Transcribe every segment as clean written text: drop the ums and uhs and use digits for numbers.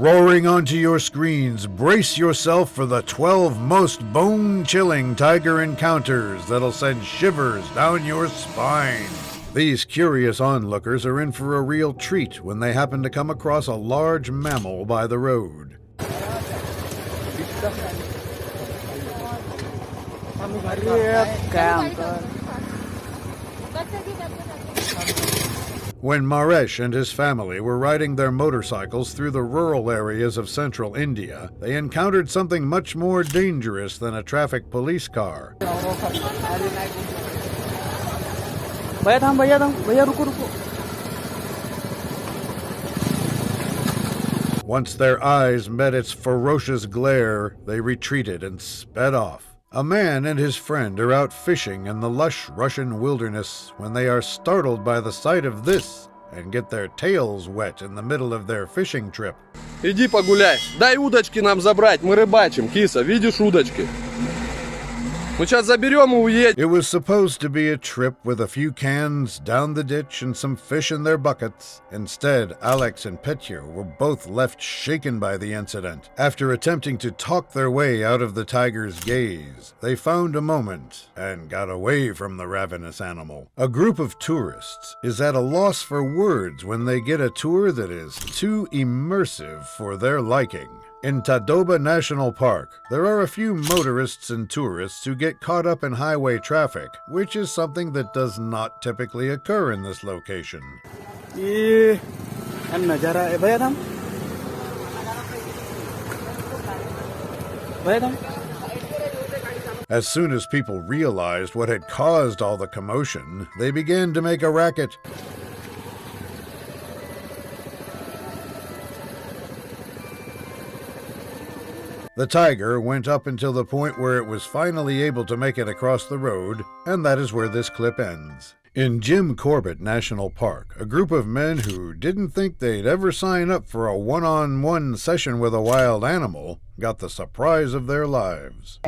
Roaring onto your screens, brace yourself for the 12 most bone-chilling tiger encounters that'll send shivers down your spine. These curious onlookers are in for a real treat when they happen to come across a large mammal by the road. When Maresh and his family were riding their motorcycles through the rural areas of central India, they encountered something much more dangerous than a traffic police car. Once their eyes met its ferocious glare, they retreated and sped off. A man and his friend are out fishing in the lush Russian wilderness when they are startled by the sight of this and get their tails wet in the middle of their fishing trip. Иди погуляй. Дай удочки нам забрать, мы рыбачим. Киса, видишь удочки? Мы сейчас заберем и уедем. It was supposed to be a trip with a few cans down the ditch and some fish in their buckets. Instead, Alex and Petya were both left shaken by the incident. After attempting to talk their way out of the tiger's gaze, they found a moment and got away from the ravenous animal. A group of tourists is at a loss for words when they get a tour that is too immersive for their liking. In Tadoba National Park, there are a few motorists and tourists who get caught up in highway traffic, which is something that does not typically occur in this location. As soon as people realized what had caused all the commotion, they began to make a racket. The tiger went up until the point where it was finally able to make it across the road, and that is where this clip ends. In Jim Corbett National Park, a group of men who didn't think they'd ever sign up for a one-on-one session with a wild animal got the surprise of their lives.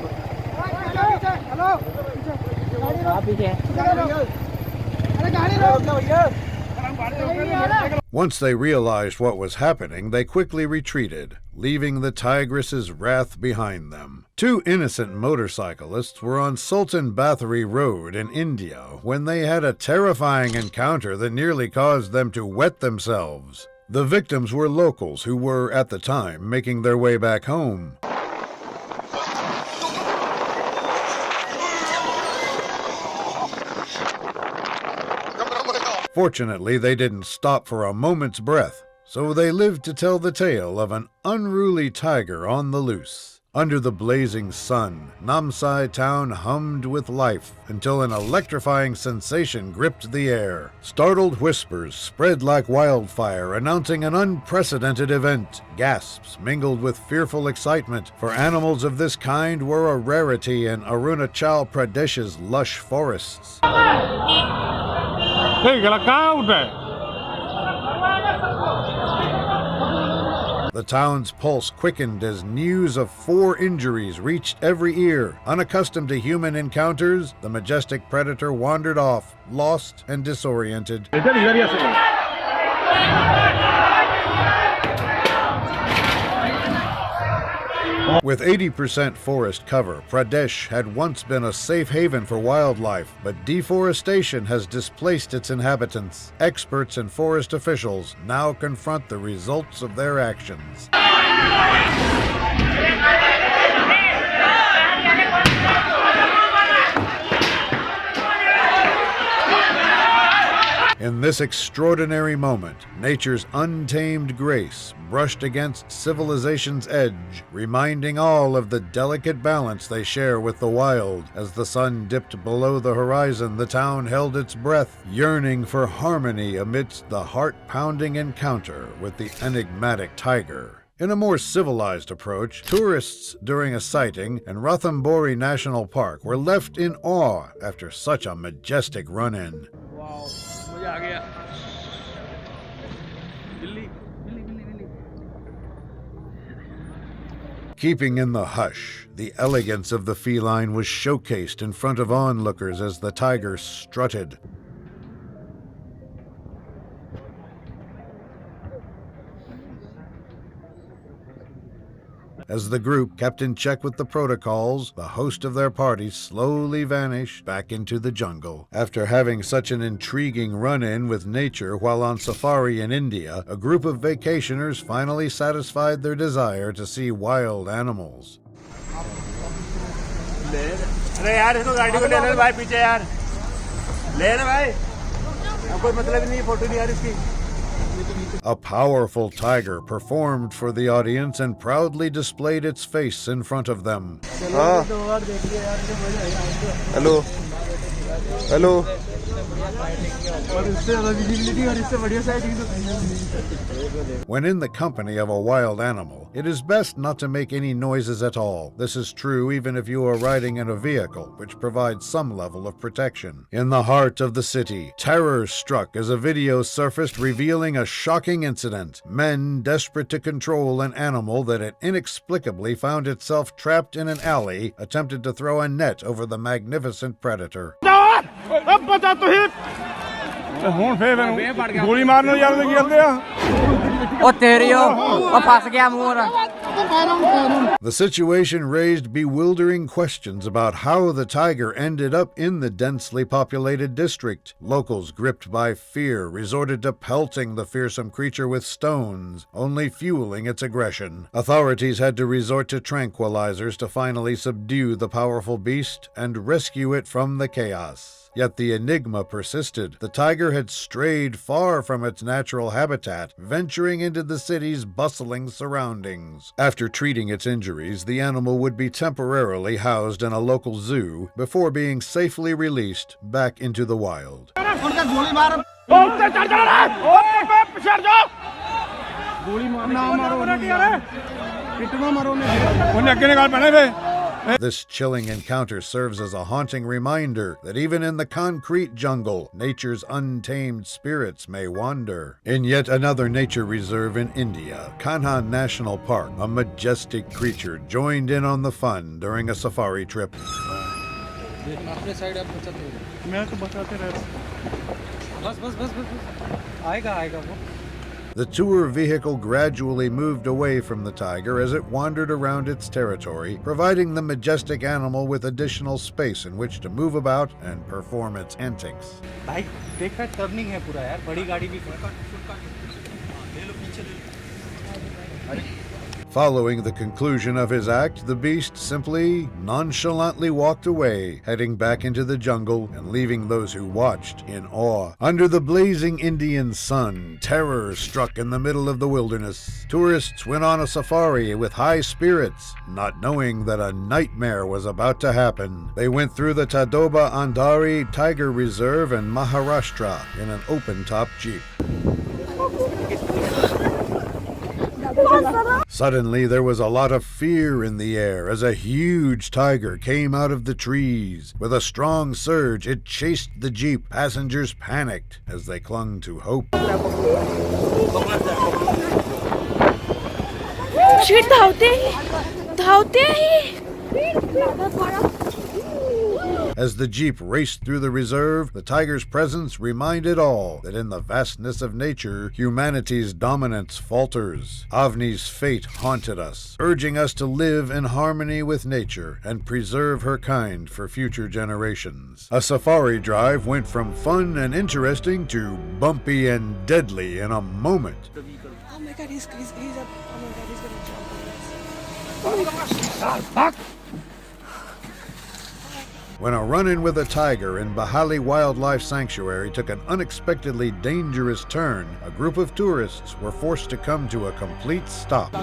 Once they realized what was happening, they quickly retreated, leaving the tigress's wrath behind them. Two innocent motorcyclists were on Sultan Bathery Road in India when they had a terrifying encounter that nearly caused them to wet themselves. The victims were locals who were, at the time, making their way back home. Fortunately, they didn't stop for a moment's breath, so they lived to tell the tale of an unruly tiger on the loose. Under the blazing sun, Namsai town hummed with life until an electrifying sensation gripped the air. Startled whispers spread like wildfire, announcing an unprecedented event. Gasps mingled with fearful excitement, for animals of this kind were a rarity in Arunachal Pradesh's lush forests. The town's pulse quickened as news of 4 injuries reached every ear. Unaccustomed to human encounters, the majestic predator wandered off, lost and disoriented. With 80% forest cover, Pradesh had once been a safe haven for wildlife, but deforestation has displaced its inhabitants. Experts and forest officials now confront the results of their actions. In this extraordinary moment, nature's untamed grace brushed against civilization's edge, reminding all of the delicate balance they share with the wild. As the sun dipped below the horizon, the town held its breath, yearning for harmony amidst the heart-pounding encounter with the enigmatic tiger. In a more civilized approach, tourists during a sighting in Ranthambore National Park were left in awe after such a majestic run-in. Wow. Keeping in the hush, the elegance of the feline was showcased in front of onlookers as the tiger strutted. As the group kept in check with the protocols, the host of their party slowly vanished back into the jungle. After having such an intriguing run-in with nature while on safari in India, a group of vacationers finally satisfied their desire to see wild animals. अरे यार इसको गाड़ी को ले ले भाई पीछे यार ले ले भाई अब कोई मतलब नहीं फोटो नहीं यार इसकी. A powerful tiger performed for the audience and proudly displayed its face in front of them. Hello. Hello. When in the company of a wild animal, it is best not to make any noises at all. This is true even if you are riding in a vehicle, which provides some level of protection. In the heart of the city, terror struck as a video surfaced revealing a shocking incident. Men desperate to control an animal that had inexplicably found itself trapped in an alley attempted to throw a net over the magnificent predator. The situation raised bewildering questions about how the tiger ended up in the densely populated district. Locals, gripped by fear, resorted to pelting the fearsome creature with stones, only fueling its aggression. Authorities had to resort to tranquilizers to finally subdue the powerful beast and rescue it from the chaos. Yet the enigma persisted. The tiger had strayed far from its natural habitat, venturing into the city's bustling surroundings. After treating its injuries, the animal would be temporarily housed in a local zoo before being safely released back into the wild. This chilling encounter serves as a haunting reminder that even in the concrete jungle, nature's untamed spirits may wander. In yet another nature reserve in India, Kanha National Park, a majestic creature joined in on the fun during a safari trip. The tour vehicle gradually moved away from the tiger as it wandered around its territory, providing the majestic animal with additional space in which to move about and perform its antics. Following the conclusion of his act, the beast simply nonchalantly walked away, heading back into the jungle and leaving those who watched in awe. Under the blazing Indian sun, terror struck in the middle of the wilderness. Tourists went on a safari with high spirits, not knowing that a nightmare was about to happen. They went through the Tadoba Andhari Tiger Reserve in Maharashtra in an open-top jeep. Suddenly, there was a lot of fear in the air as a huge tiger came out of the trees. With a strong surge, it chased the jeep. Passengers panicked as they clung to hope. As the jeep raced through the reserve, the tiger's presence reminded all that in the vastness of nature, humanity's dominance falters. Avni's fate haunted us, urging us to live in harmony with nature and preserve her kind for future generations. A safari drive went from fun and interesting to bumpy and deadly in a moment. Oh my god, he's up. Oh my god, he's gonna jump on us. Oh my god. When a run-in with a tiger in Bahali Wildlife Sanctuary took an unexpectedly dangerous turn, a group of tourists were forced to come to a complete stop.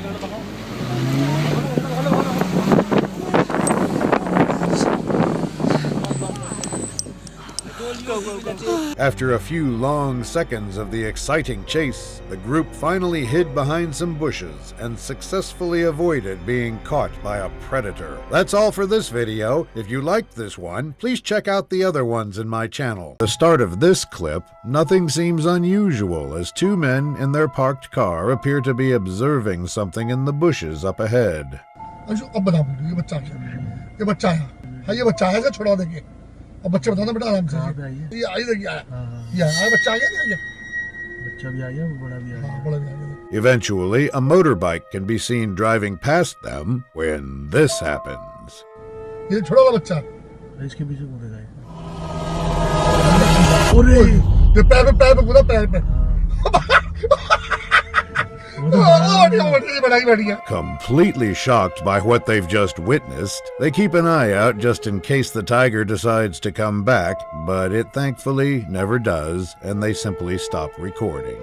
After a few long seconds of the exciting chase, the group finally hid behind some bushes and successfully avoided being caught by a predator. That's all for this video. If you liked this one, please check out the other ones in my channel. At the start of this clip, nothing seems unusual as two men in their parked car appear to be observing something in the bushes up ahead. अब बच्चे बताओ ना बेटा आराम से ये आई देखिए ये आया बच्चा आ गया क्या Eventually, a motorbike can be seen driving past them when this happens. ये छोड़ा हुआ बच्चा इसके पीछे कूदे गए ये पैर पे कूदा पैर पे Completely shocked by what they've just witnessed, they keep an eye out just in case the tiger decides to come back, but it thankfully never does, and they simply stop recording.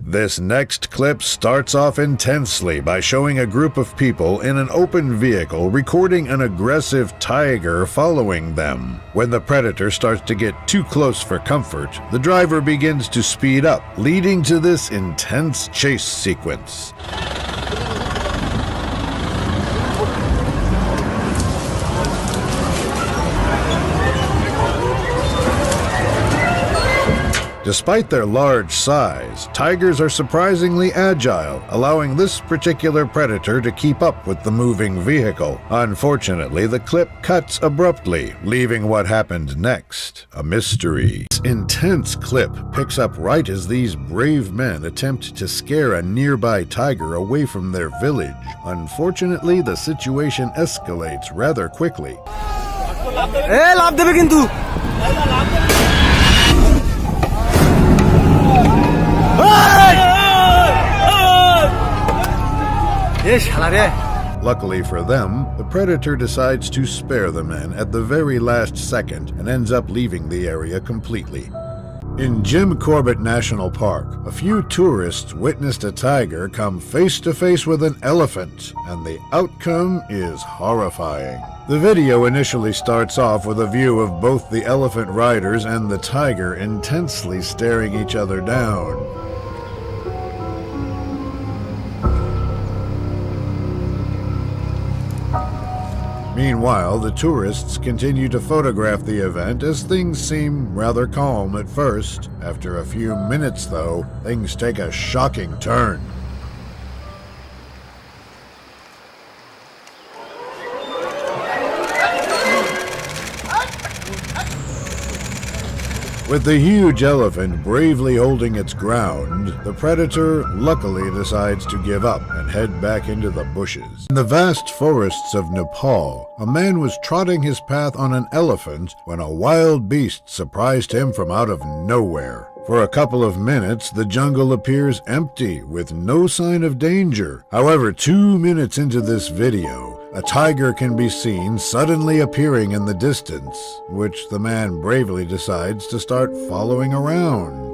This next clip starts off intensely by showing a group of people in an open vehicle recording an aggressive tiger following them. When the predator starts to get too close for comfort, the driver begins to speed up, leading to this intense chase sequence. Despite their large size, tigers are surprisingly agile, allowing this particular predator to keep up with the moving vehicle. Unfortunately, the clip cuts abruptly, leaving what happened next a mystery. This intense clip picks up right as these brave men attempt to scare a nearby tiger away from their village. Unfortunately, the situation escalates rather quickly. Luckily for them, the predator decides to spare the men at the very last second and ends up leaving the area completely. In Jim Corbett National Park, a few tourists witnessed a tiger come face to face with an elephant, and the outcome is horrifying. The video initially starts off with a view of both the elephant riders and the tiger intensely staring each other down. Meanwhile, the tourists continue to photograph the event as things seem rather calm at first. After a few minutes, though, things take a shocking turn. With the huge elephant bravely holding its ground, the predator luckily decides to give up and head back into the bushes. In the vast forests of Nepal, a man was trotting his path on an elephant when a wild beast surprised him from out of nowhere. For a couple of minutes, the jungle appears empty, with no sign of danger. However, 2 minutes into this video, a tiger can be seen suddenly appearing in the distance, which the man bravely decides to start following around.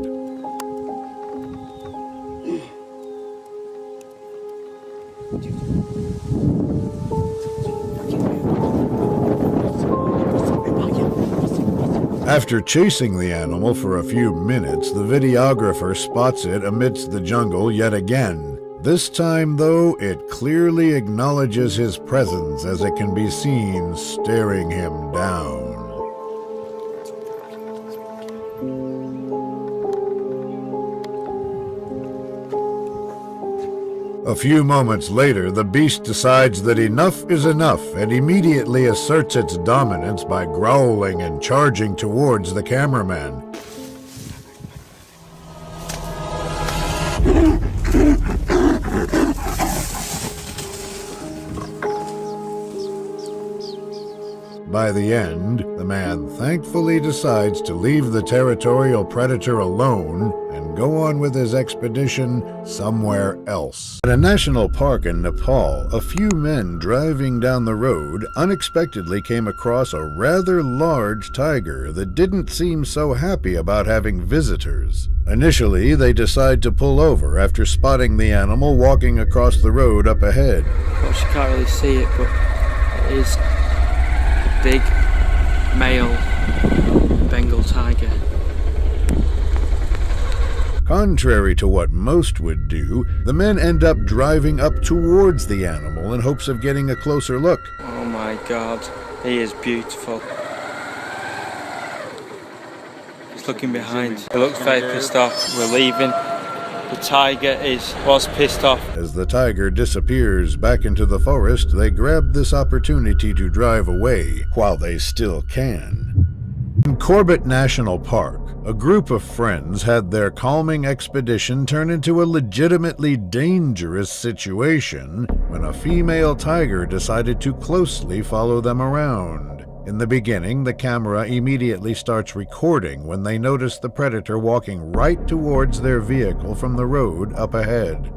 After chasing the animal for a few minutes, the videographer spots it amidst the jungle yet again. This time, though, it clearly acknowledges his presence as it can be seen staring him down. A few moments later, the beast decides that enough is enough and immediately asserts its dominance by growling and charging towards the cameraman. By the end, the man thankfully decides to leave the territorial predator alone and go on with his expedition somewhere else. At a national park in Nepal, a few men driving down the road unexpectedly came across a rather large tiger that didn't seem so happy about having visitors. Initially, they decide to pull over after spotting the animal walking across the road up ahead. Of course, you can't really see it, but it is big male Bengal tiger. Contrary to what most would do, the men end up driving up towards the animal in hopes of getting a closer look. Oh my God, he is beautiful. He's looking behind. He looks very pissed off. We're leaving. The tiger was pissed off. As the tiger disappears back into the forest, they grab this opportunity to drive away while they still can. In Corbett National Park, A group of friends had their calming expedition turn into a legitimately dangerous situation when a female tiger decided to closely follow them around. In the beginning, the camera immediately starts recording when they notice the predator walking right towards their vehicle from the road up ahead.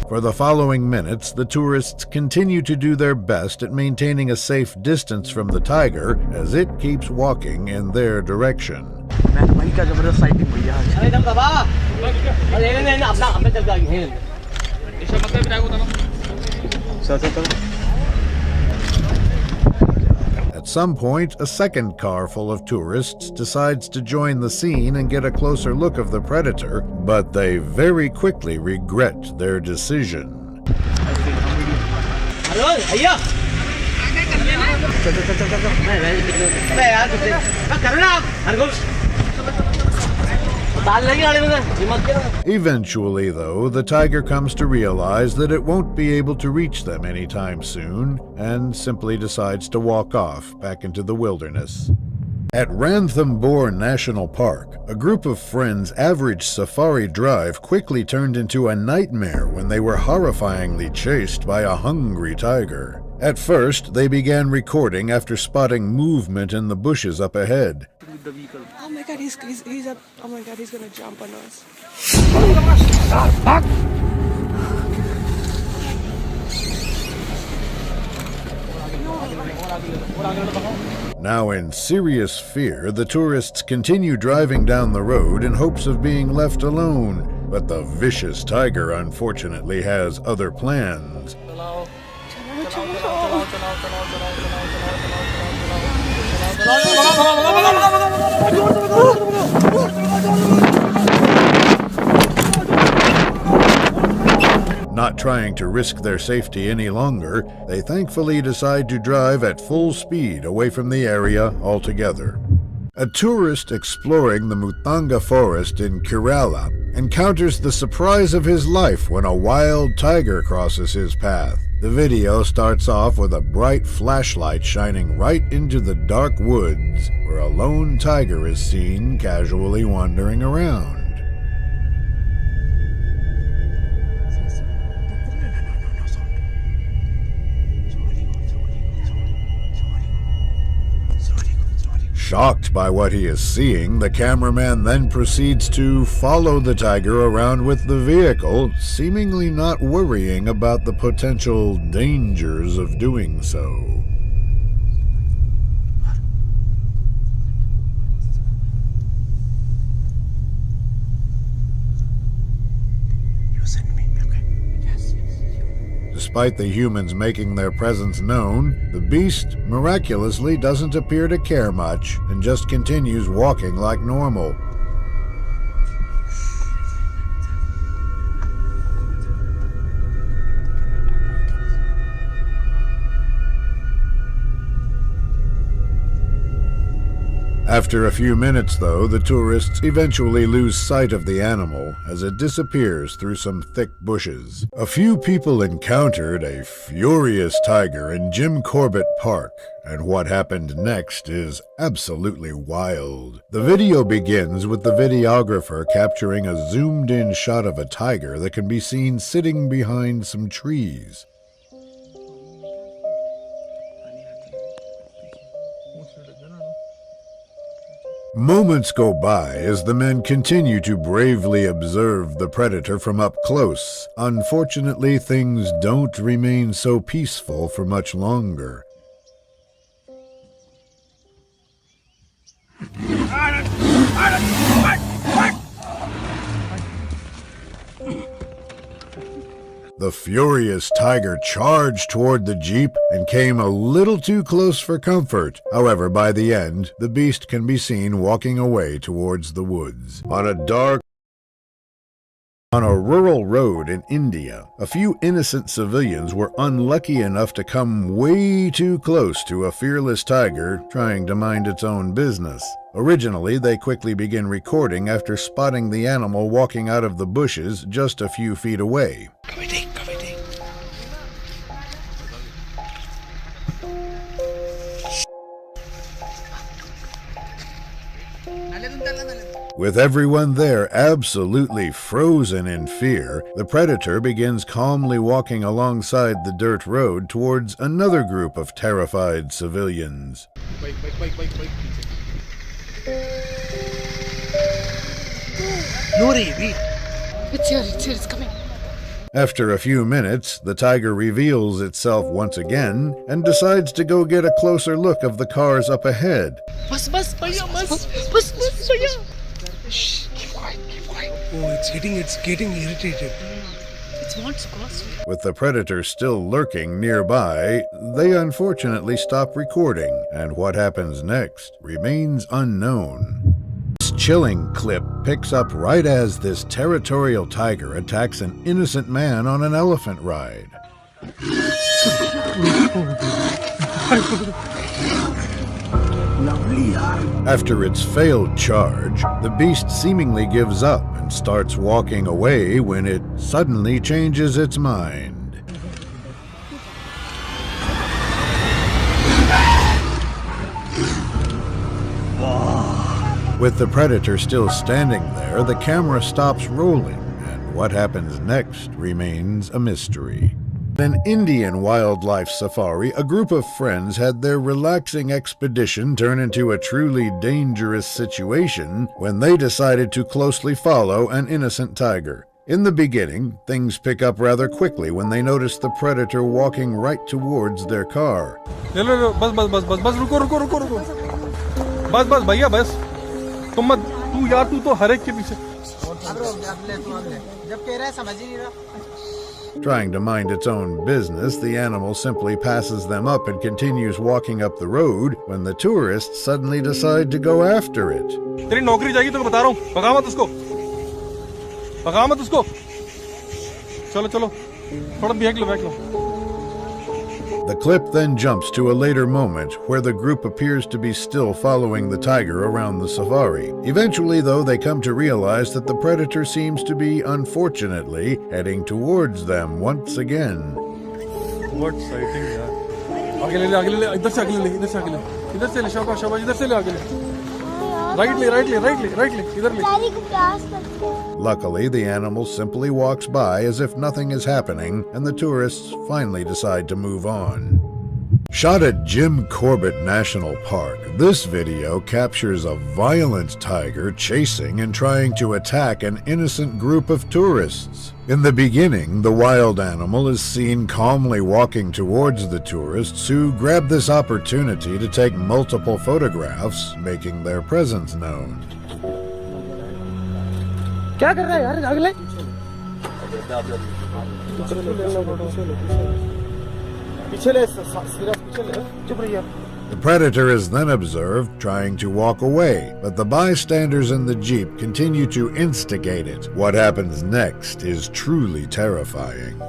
For the following minutes, the tourists continue to do their best at maintaining a safe distance from the tiger as it keeps walking in their direction. At some point, a second car full of tourists decides to join the scene and get a closer look of the predator, but they very quickly regret their decision. Eventually, though, the tiger comes to realize that it won't be able to reach them anytime soon and simply decides to walk off back into the wilderness. At Ranthambore National Park, a group of friends' average safari drive quickly turned into a nightmare when they were horrifyingly chased by a hungry tiger. At first, they began recording after spotting movement in the bushes up ahead. Oh my god, he's up. Oh my god, he's gonna jump on us. Now in serious fear, the tourists continue driving down the road in hopes of being left alone, but the vicious tiger unfortunately has other plans. Not trying to risk their safety any longer, they thankfully decide to drive at full speed away from the area altogether. A tourist exploring the Mutanga forest in Kerala encounters the surprise of his life when a wild tiger crosses his path. The video starts off with a bright flashlight shining right into the dark woods, where a lone tiger is seen casually wandering around. Shocked by what he is seeing, the cameraman then proceeds to follow the tiger around with the vehicle, seemingly not worrying about the potential dangers of doing so. Despite the humans making their presence known, the beast miraculously doesn't appear to care much and just continues walking like normal. After a few minutes, though, the tourists eventually lose sight of the animal as it disappears through some thick bushes. A few people encountered a furious tiger in Jim Corbett Park, and what happened next is absolutely wild. The video begins with the videographer capturing a zoomed-in shot of a tiger that can be seen sitting behind some trees. Moments go by as the men continue to bravely observe the predator from up close. Unfortunately, things don't remain so peaceful for much longer. The furious tiger charged toward the Jeep and came a little too close for comfort. However, by the end, the beast can be seen walking away towards the woods. On a rural road in India, a few innocent civilians were unlucky enough to come way too close to a fearless tiger trying to mind its own business. Originally, they quickly begin recording after spotting the animal walking out of the bushes just a few feet away. With everyone there absolutely frozen in fear, the predator begins calmly walking alongside the dirt road towards another group of terrified civilians. It's here, it's coming. After a few minutes, the tiger reveals itself once again and decides to go get a closer look of the cars up ahead. Bus, bhaiya, bus, bhaiya. Shh, keep quiet. Oh, it's getting irritated. It wants to cross you. With the predator still lurking nearby, they unfortunately stop recording, and what happens next remains unknown. This chilling clip picks up right as this territorial tiger attacks an innocent man on an elephant ride. After its failed charge, the beast seemingly gives up and starts walking away when it suddenly changes its mind. With the predator still standing there, the camera stops rolling, and what happens next remains a mystery. In an Indian wildlife safari, a group of friends had their relaxing expedition turn into a truly dangerous situation when they decided to closely follow an innocent tiger. In the beginning, things pick up rather quickly when they notice the predator walking right towards their car. बस भैया बस तुम मत तू तो हर एक के पीछे Trying to mind its own business, the animal simply passes them up and continues walking up the road when the tourists suddenly decide to go after it. तेरी नौकरी जाएगी तो मैं बता रहा हूँ भगा मत उसको चलो थोड़ा back low The clip then jumps to a later moment where the group appears to be still following the tiger around the safari. Eventually, though, they come to realize that the predator seems to be, unfortunately, heading towards them once again. What sighting यार आगे ले इधर से आगे ले शाबाश इधर से ले आगे ले राइट ले इधर ले Luckily, the animal simply walks by as if nothing is happening, and the tourists finally decide to move on. Shot at Jim Corbett National Park, this video captures a violent tiger chasing and trying to attack an innocent group of tourists. In the beginning, the wild animal is seen calmly walking towards the tourists who grab this opportunity to take multiple photographs, making their presence known. क्या कर रहा है यार अगले The predator is then observed trying to walk away, but the bystanders in the jeep continue to instigate it. What happens next is truly terrifying.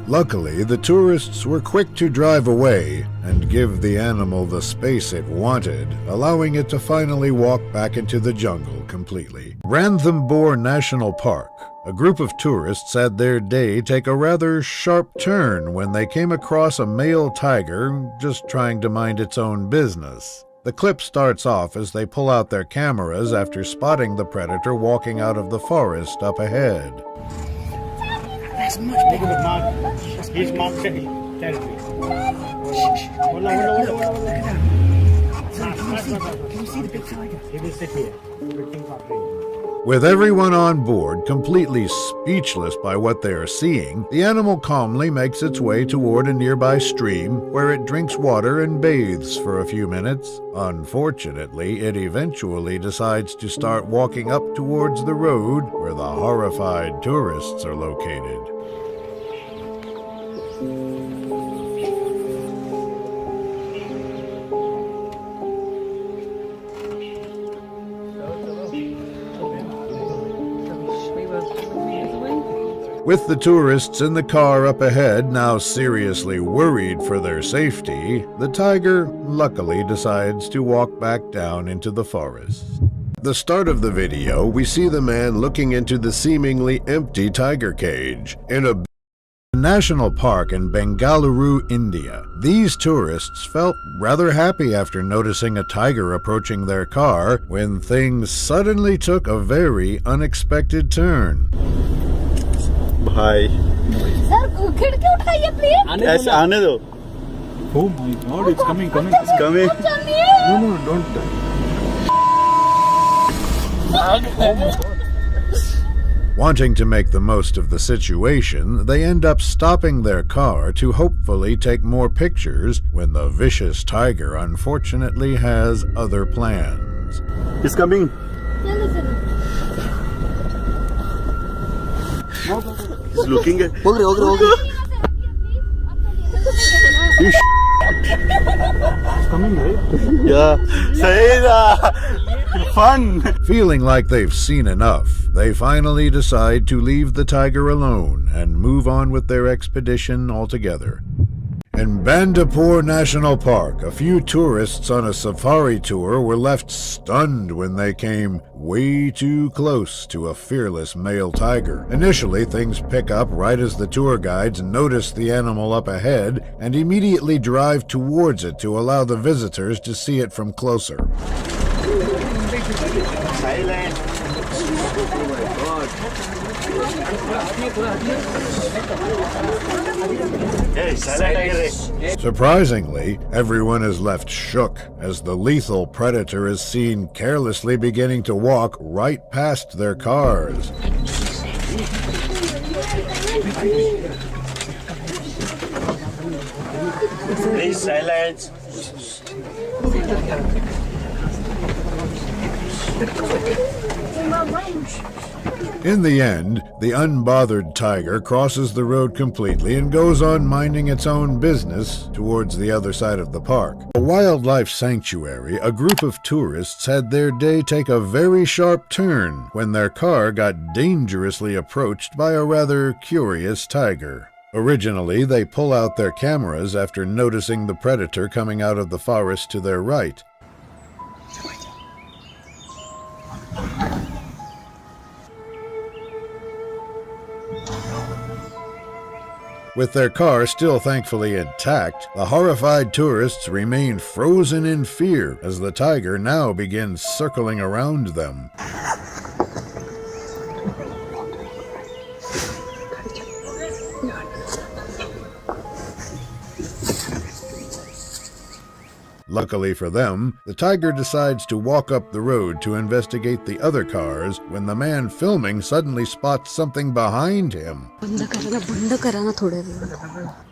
Luckily, the tourists were quick to drive away and give the animal the space it wanted, allowing it to finally walk back into the jungle completely. Ranthambore National Park. A group of tourists had their day take a rather sharp turn when they came across a male tiger just trying to mind its own business. The clip starts off as they pull out their cameras after spotting the predator walking out of the forest up ahead. That's much bigger. He's marked territory. Can you see the big tiger? He will sit here. With everyone on board completely speechless by what they are seeing, the animal calmly makes its way toward a nearby stream where it drinks water and bathes for a few minutes. Unfortunately, it eventually decides to start walking up towards the road where the horrified tourists are located. With the tourists in the car up ahead now seriously worried for their safety, the tiger luckily decides to walk back down into the forest. At the start of the video, we see the man looking into the seemingly empty tiger cage in a national park in Bengaluru, India. These tourists felt rather happy after noticing a tiger approaching their car when things suddenly took a very unexpected turn. भाई sir खिड़की उठाइए please ऐसे आने दो. Oh my god, it's coming. It's coming. No, don't. Wanting to make the most of the situation, they end up stopping their car to hopefully take more pictures when the vicious tiger unfortunately has other plans. It's coming. He's looking at. Coming, right? Yeah. Saida. Fun. Feeling like they've seen enough, they finally decide to leave the tiger alone and move on with their expedition altogether. In Bandipur National Park, a few tourists on a safari tour were left stunned when they came way too close to a fearless male tiger. Initially, things pick up right as the tour guides notice the animal up ahead and immediately drive towards it to allow the visitors to see it from closer. Surprisingly, everyone is left shook as the lethal predator is seen carelessly beginning to walk right past their cars. Please silence. In the end, the unbothered tiger crosses the road completely and goes on minding its own business towards the other side of the park. A wildlife sanctuary, a group of tourists had their day take a very sharp turn when their car got dangerously approached by a rather curious tiger. Originally, they pull out their cameras after noticing the predator coming out of the forest to their right. With their car still thankfully intact, the horrified tourists remain frozen in fear as the tiger now begins circling around them. Luckily for them, the tiger decides to walk up the road to investigate the other cars when the man filming suddenly spots something behind him. बंद करा ना थोड़े देर.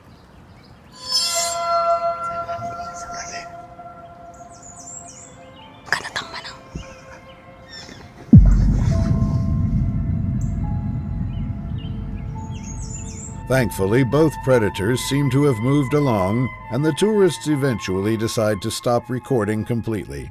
Thankfully, both predators seem to have moved along, and the tourists eventually decide to stop recording completely.